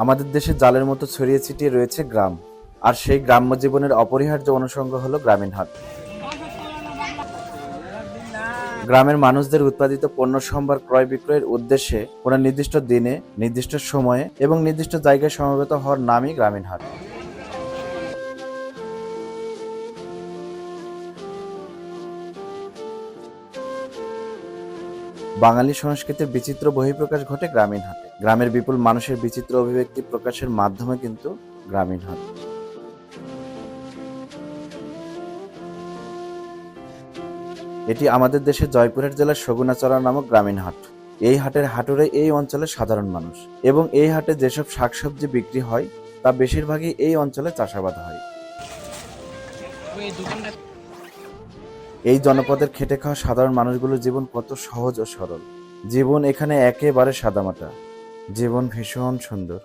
আমাদের দেশে জালের মতো ছড়িয়ে ছিটিয়ে রয়েছে গ্রাম, আর সেই গ্রাম্য জীবনের অপরিহার্য অনুষঙ্গ হলো গ্রামীণ হাট। গ্রামের মানুষদের উৎপাদিত পণ্য সম্ভার ক্রয় বিক্রয়ের উদ্দেশ্যে কোনো নির্দিষ্ট দিনে, নির্দিষ্ট সময়ে এবং নির্দিষ্ট জায়গায় সমবেত হওয়ার নামই গ্রামীণ হাট। বাঙালি সংস্কৃতির বিচিত্র বহিঃপ্রকাশ ঘটে গ্রামীণ হাটে। গ্রামের বিপুল মানুষের বিচিত্র অভিব্যক্তি প্রকাশের মাধ্যমে কিন্তু গ্রামীণ হাট। এটি আমাদের দেশের জয়পুরহাট জেলার সগুনাচড়া নামক গ্রামীণ হাট। এই হাটের হাটুরে এই অঞ্চলের সাধারণ মানুষ, এবং এই হাটে যেসব শাকসবজি বিক্রি হয় তা বেশিরভাগই এই অঞ্চলে চাষাবাদ হয়। এই জনপদের খেটে খাওয়া সাধারণ মানুষগুলোর জীবন কত সহজ ও সরল। জীবন এখানে একেবারে সাদামাটা। জীবন ভীষণ সুন্দর।